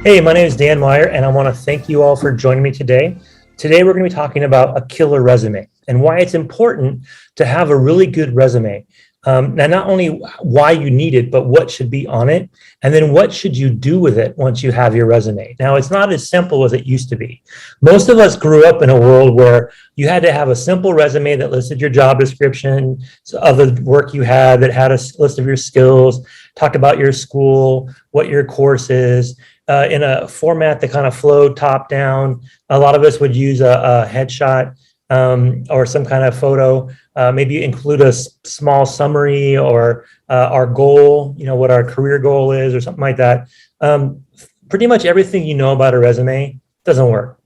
Hey, my name is Dan Meyer, and I want to thank you all for joining me today. Today, we're going to be talking about a killer resume and why it's important to have a really good resume. Now, not only why you need it, but what should be on it, and then what should you do with it once you have your resume. Now, it's not as simple as it used to be. Most of us grew up in a world where you had to have a simple resume that listed your job description, of the work you had, that had a list of your skills, talked about your school, what your course is, in a format that kind of flowed top down. A lot of us would use a headshot or some kind of photo, maybe include a small summary or our goal, what our career goal is or something like that. Pretty much everything you know about a resume doesn't work.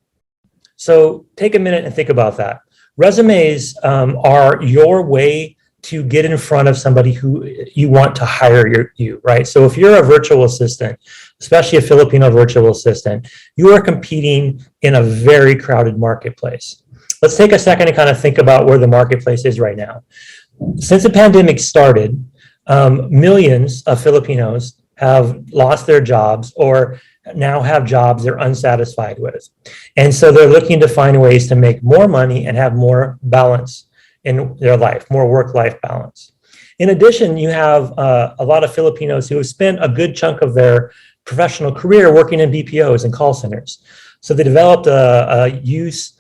So take a minute and think about that. Resumes are your way to get in front of somebody who you want to hire you, right? So if you're a virtual assistant, especially a Filipino virtual assistant, you are competing in a very crowded marketplace. Let's take a second and kind of think about where the marketplace is right now. Since the pandemic started, millions of Filipinos have lost their jobs or now have jobs they're unsatisfied with. And so they're looking to find ways to make more money and have more balance in their life, more work-life balance. In addition, you have a lot of Filipinos who have spent a good chunk of their professional career working in BPOs and call centers. So they developed they're used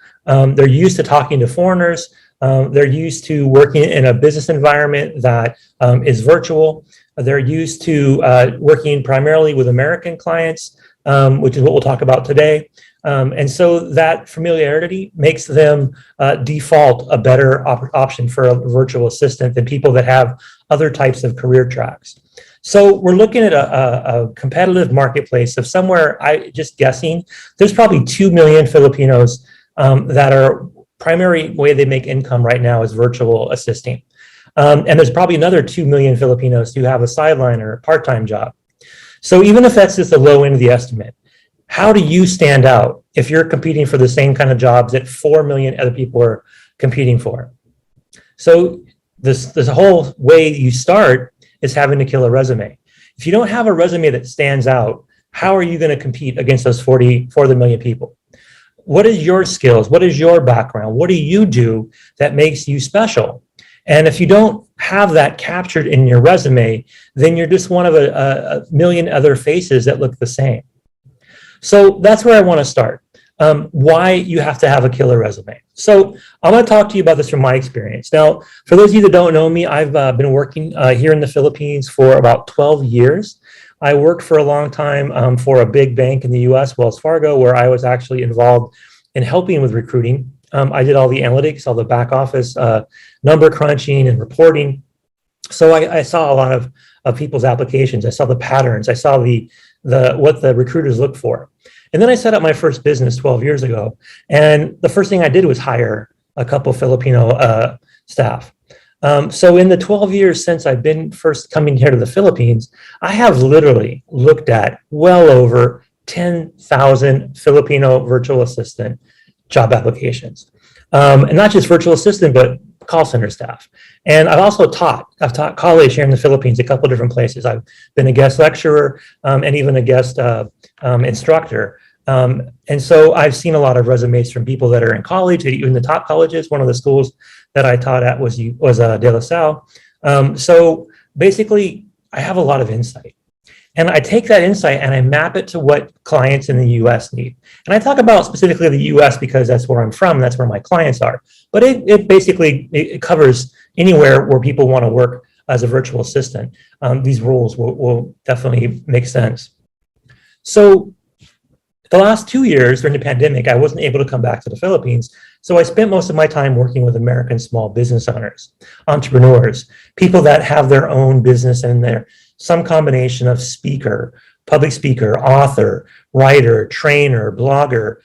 to talking to foreigners. They're used to working in a business environment that is virtual. They're used to working primarily with American clients, which is what we'll talk about today. And so that familiarity makes them default a better option for a virtual assistant than people that have other types of career tracks. So we're looking at a competitive marketplace of somewhere, just guessing, there's probably 2 million Filipinos that are primary way they make income right now is virtual assisting. And there's probably another 2 million Filipinos who have a sideline or a part-time job. So even if that's just the low end of the estimate, how do you stand out if you're competing for the same kind of jobs that 4 million other people are competing for? So this whole way you start is having to kill a resume. If you don't have a resume that stands out, how are you going to compete against those 40 million people? What is your skills? What is your background? What do you do that makes you special? And if you don't have that captured in your resume, then you're just one of a million other faces that look the same. So that's where I want to start. Why you have to have a killer resume. So I'm going to talk to you about this from my experience. Now, for those of you that don't know me, I've been working here in the Philippines for about 12 years. I worked for a long time for a big bank in the US, Wells Fargo, where I was actually involved in helping with recruiting. I did all the analytics, all the back office number crunching and reporting. So I saw a lot of people's applications. I saw the patterns. I saw what the recruiters look for. And then I set up my first business 12 years ago. And the first thing I did was hire a couple Filipino staff. So in the 12 years since I've been first coming here to the Philippines, I have literally looked at well over 10,000 Filipino virtual assistant job applications. And not just virtual assistant, but call center staff. And I've taught college here in the Philippines, a couple of different places. I've been a guest lecturer and even a guest instructor. And so I've seen a lot of resumes from people that are in college, even the top colleges. One of the schools that I taught at was De La Salle. So basically, I have a lot of insight. And I take that insight and I map it to what clients in the US need. And I talk about specifically the US because that's where I'm from, that's where my clients are. But it basically covers anywhere where people want to work as a virtual assistant. These roles will definitely make sense. So the last 2 years during the pandemic, I wasn't able to come back to the Philippines. So I spent most of my time working with American small business owners, entrepreneurs, people that have their own business and they're some combination of speaker, public speaker, author, writer, trainer, blogger,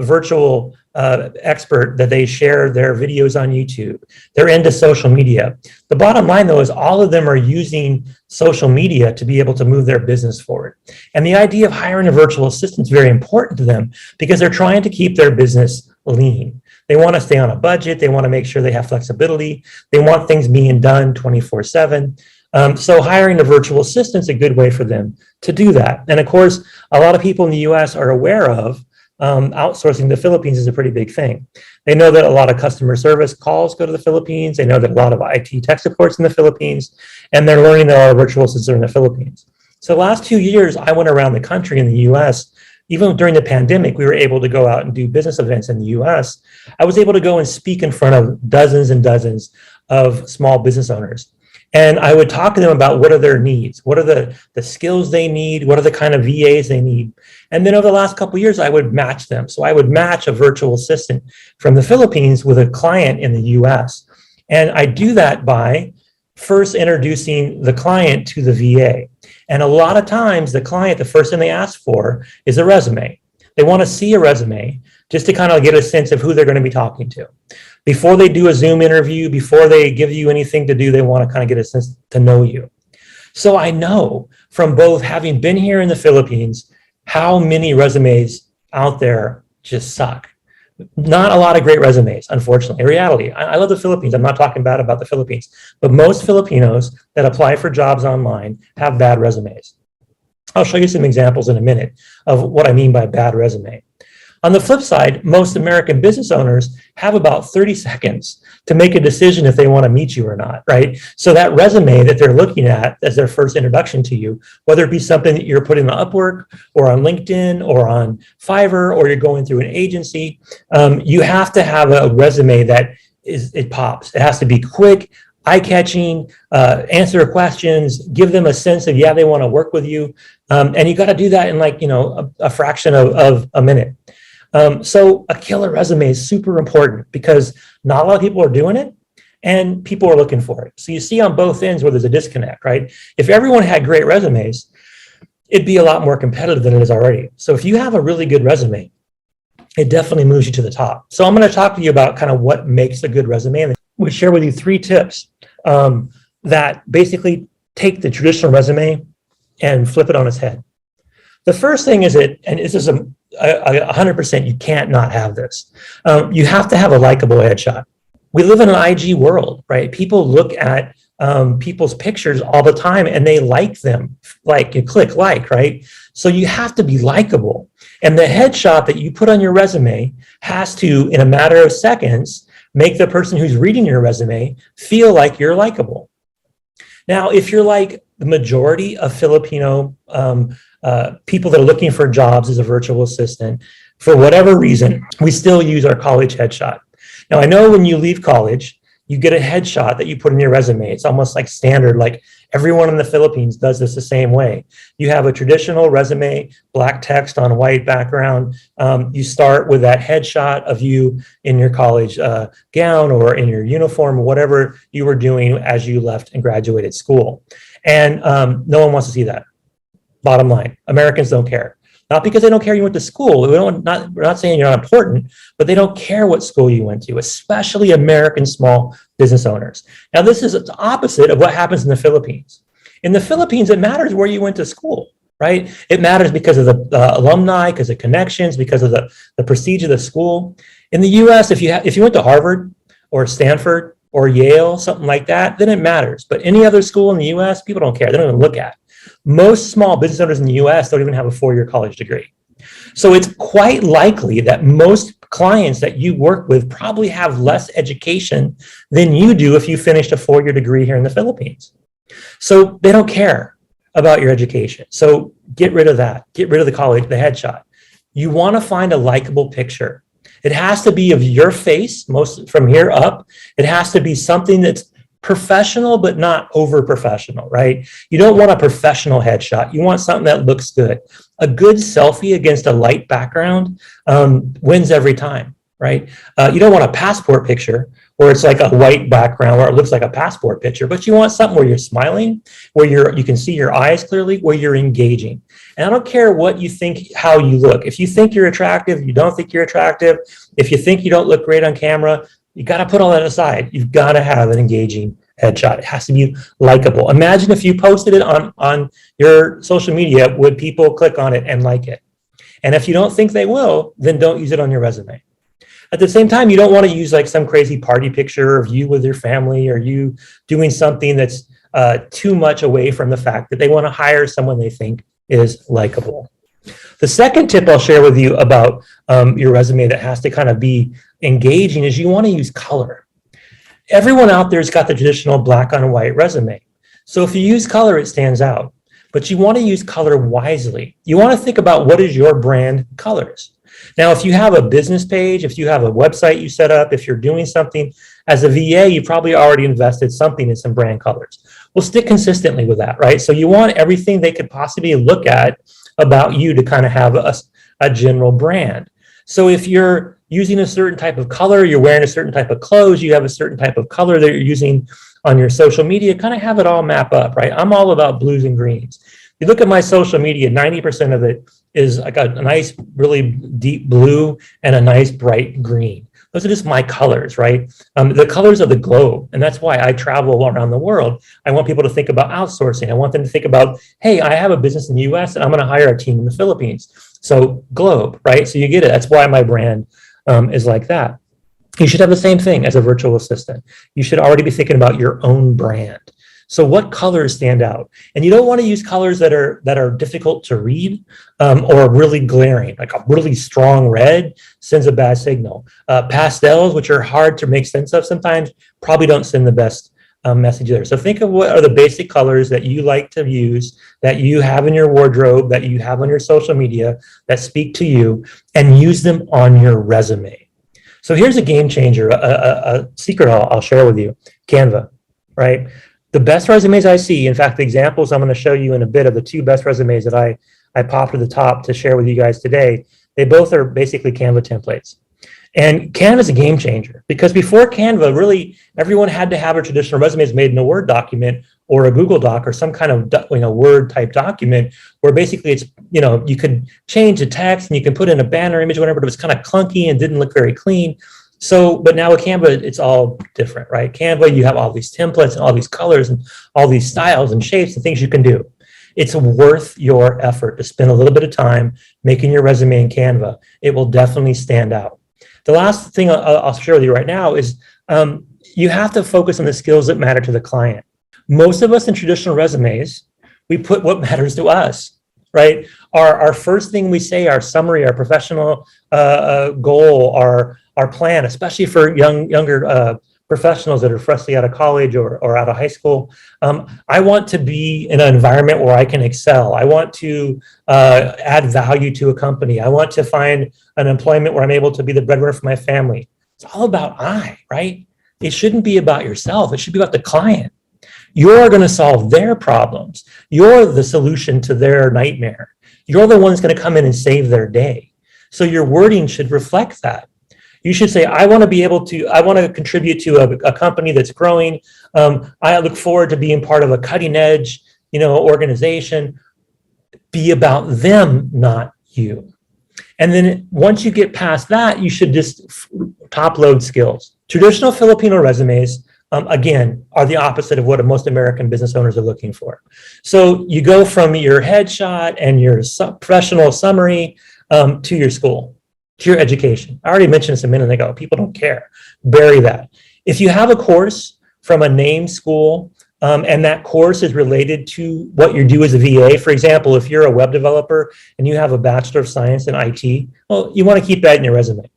virtual expert that they share their videos on YouTube. They're into social media. The bottom line, though, is all of them are using social media to be able to move their business forward. And the idea of hiring a virtual assistant is very important to them because they're trying to keep their business lean. They want to stay on a budget. They want to make sure they have flexibility. They want things being done 24/7. So hiring a virtual assistant is a good way for them to do that. And of course, a lot of people in the US are aware of outsourcing to the Philippines is a pretty big thing. They know that a lot of customer service calls go to the Philippines. They know that a lot of IT tech support's in the Philippines, and they're learning that a lot of virtual assistants are in the Philippines. So the last 2 years, I went around the country in the US. Even during the pandemic, we were able to go out and do business events in the US. I was able to go and speak in front of dozens and dozens of small business owners. And I would talk to them about what are their needs, what are the skills they need, what are the kind of VAs they need. And then over the last couple of years, I would match them. So I would match a virtual assistant from the Philippines with a client in the US. And I do that by first introducing the client to the VA. And a lot of times the client, the first thing they ask for is a resume. They want to see a resume just to kind of get a sense of who they're going to be talking to. Before they do a Zoom interview, before they give you anything to do, they want to kind of get a sense to know you. So I know from both having been here in the Philippines, how many resumes out there just suck. Not a lot of great resumes, unfortunately. In reality, I love the Philippines. I'm not talking bad about the Philippines, but most Filipinos that apply for jobs online have bad resumes. I'll show you some examples in a minute of what I mean by bad resume. On the flip side, most American business owners have about 30 seconds to make a decision if they want to meet you or not, right? So that resume that they're looking at as their first introduction to you, whether it be something that you're putting on Upwork or on LinkedIn or on Fiverr, or you're going through an agency, you have to have a resume that it pops. It has to be quick, eye-catching, answer questions, give them a sense of, yeah, they want to work with you. And you got to do that in a fraction of a minute. So a killer resume is super important because not a lot of people are doing it and people are looking for it. So you see on both ends where there's a disconnect, right? If everyone had great resumes, it'd be a lot more competitive than it is already. So if you have a really good resume, it definitely moves you to the top. So I'm going to talk to you about kind of what makes a good resume. And we'll share with you 3 tips that basically take the traditional resume and flip it on its head. The first thing is and this is 100%, you can't not have this. You have to have a likable headshot. We live in an IG world, right? People look at people's pictures all the time and they like them, like you click like, right? So you have to be likable. And the headshot that you put on your resume has to, in a matter of seconds, make the person who's reading your resume feel like you're likable. Now, if you're like the majority of Filipino people that are looking for jobs as a virtual assistant, for whatever reason, we still use our college headshot. Now, I know when you leave college, you get a headshot that you put in your resume. It's almost like standard, like everyone in the Philippines does this the same way. You have a traditional resume, black text on white background. You start with that headshot of you in your college gown or in your uniform, or whatever you were doing as you left and graduated school. And no one wants to see that. Bottom line, Americans don't care. Not because they don't care you went to school. We're not saying you're not important, but they don't care what school you went to, especially American small business owners. Now, this is the opposite of what happens in the Philippines. In the Philippines, it matters where you went to school, right? It matters because of the alumni, because of connections, because of the prestige of the school. In the US, if you went to Harvard or Stanford or Yale, something like that, then it matters. But any other school in the US, people don't care. They don't even look at. Most small business owners in the US don't even have a 4-year college degree. So it's quite likely that most clients that you work with probably have less education than you do if you finished a 4-year degree here in the Philippines. So they don't care about your education. So get rid of that. Get rid of the college, the headshot. You want to find a likable picture. It has to be of your face, most from here up. It has to be something that's professional, but not over professional, right? You don't want a professional headshot. You want something that looks good. A good selfie against a light background wins every time, right? You don't want a passport picture where it's like a white background where it looks like a passport picture, but you want something where you're smiling, where you can see your eyes clearly, where you're engaging. And I don't care what you think, how you look. If you think you're attractive, you don't think you're attractive. If you think you don't look great on camera, you got to put all that aside. You've got to have an engaging headshot. It has to be likable. Imagine if you posted it on your social media, would people click on it and like it? And if you don't think they will, then don't use it on your resume. At the same time, you don't want to use like some crazy party picture of you with your family or you doing something that's too much away from the fact that they want to hire someone they think is likable. The second tip I'll share with you about your resume that has to kind of be engaging is you want to use color. Everyone out there's got the traditional black on white resume. So if you use color, it stands out. But you want to use color wisely. You want to think about what is your brand colors. Now, if you have a business page, if you have a website you set up, if you're doing something as a VA, you probably already invested something in some brand colors. Well, stick consistently with that, right? So you want everything they could possibly look at about you to kind of have a general brand. So if you're using a certain type of color, you're wearing a certain type of clothes, you have a certain type of color that you're using on your social media, kind of have it all map up, right? I'm all about blues and greens. You look at my social media, 90% of it is like a nice, really deep blue and a nice bright green. Those are just my colors, right? The colors of the globe. And that's why I travel around the world. I want people to think about outsourcing. I want them to think about, hey, I have a business in the US and I'm going to hire a team in the Philippines. So globe, right? So you get it. That's why my brand is like that. You should have the same thing as a virtual assistant. You should already be thinking about your own brand. So what colors stand out? And you don't want to use colors that are difficult to read or really glaring, like a really strong red sends a bad signal. Pastels, which are hard to make sense of sometimes, probably don't send the best message there. So think of what are the basic colors that you like to use, that you have in your wardrobe, that you have on your social media, that speak to you, and use them on your resume. So here's a game changer, a secret I'll share with you, Canva, right? The best resumes I see, in fact, the examples I'm going to show you in a bit of the two best resumes that I popped to the top to share with you guys today, they both are basically Canva templates. And Canva is a game changer because before Canva, really, everyone had to have a traditional resumes made in a Word document or a Google Doc or some kind of Word type document where basically it's, you could change the text and you can put in a banner image or whatever, but it was kind of clunky and didn't look very clean. So, but now with Canva, it's all different, right? Canva, you have all these templates and all these colors and all these styles and shapes and things you can do. It's worth your effort to spend a little bit of time making your resume in Canva. It will definitely stand out. The last thing I'll share with you right now is you have to focus on the skills that matter to the client. Most of us in traditional resumes, we put what matters to us, right? Our first thing we say, our summary, our professional goal, our plan, especially for younger professionals that are freshly out of college or out of high school. I want to be in an environment where I can excel. I want to add value to a company. I want to find an employment where I'm able to be the breadwinner for my family. It's all about right? It shouldn't be about yourself. It should be about the client. You're going to solve their problems. You're the solution to their nightmare. You're the one that's going to come in and save their day. So your wording should reflect that. You should say, I want to contribute to a company that's growing. I look forward to being part of a cutting edge, organization. Be about them, not you. And then once you get past that, you should just top load skills. Traditional Filipino resumes, again, are the opposite of what most American business owners are looking for. So you go from your headshot and your professional summary to your school, to your education. I already mentioned this a minute ago. People don't care. Bury that. If you have a course from a named school and that course is related to what you do as a VA, for example, if you're a web developer and you have a Bachelor of Science in IT, well, you want to keep that in your resume.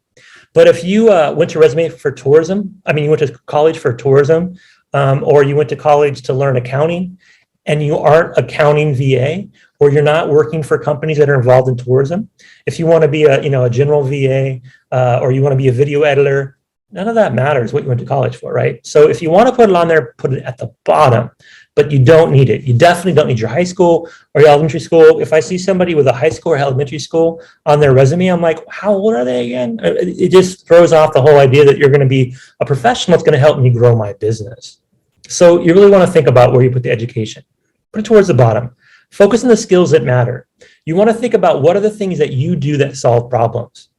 But if you went to you went to college for tourism, or you went to college to learn accounting, and you aren't accounting VA, or you're not working for companies that are involved in tourism, if you want to be a general VA, or you want to be a video editor, none of that matters what you went to college for, right? So if you want to put it on there, put it at the bottom, but you don't need it. You definitely don't need your high school or your elementary school. If I see somebody with a high school or elementary school on their resume, I'm like, how old are they again? It just throws off the whole idea that you're going to be a professional that's going to help me grow my business. So you really want to think about where you put the education. Put it towards the bottom. Focus on the skills that matter. You want to think about what are the things that you do that solve problems.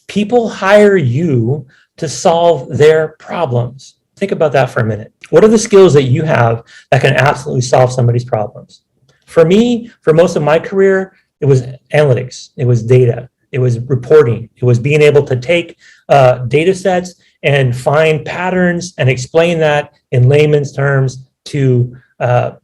People hire you to solve their problems. Think about that for a minute. What are the skills that you have that can absolutely solve somebody's problems? For me, for most of my career, it was analytics. It was data. It was reporting. It was being able to take data sets and find patterns and explain that in layman's terms to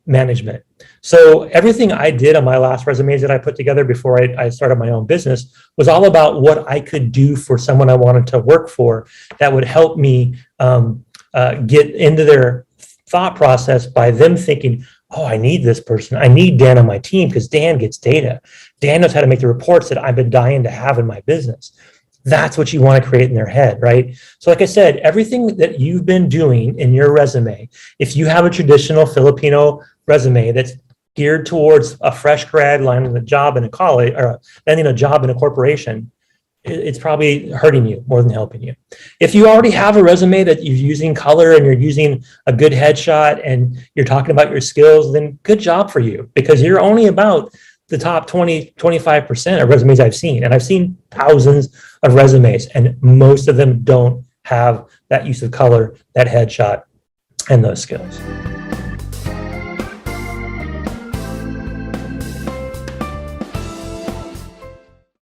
management. So everything I did on my last resumes that I put together before I started my own business was all about what I could do for someone I wanted to work for that would help me get into their thought process by them thinking, oh, I need this person. I need Dan on my team because Dan gets data. Dan knows how to make the reports that I've been dying to have in my business. That's what you want to create in their head, right? So like I said, everything that you've been doing in your resume, if you have a traditional Filipino resume that's geared towards a fresh grad landing a job in a college or landing a job in a corporation, it's probably hurting you more than helping you. If you already have a resume that you're using color and you're using a good headshot and you're talking about your skills, then good job for you, because you're only about the top 20, 25% of resumes I've seen. And I've seen thousands of resumes, and most of them don't have that use of color, that headshot, and those skills.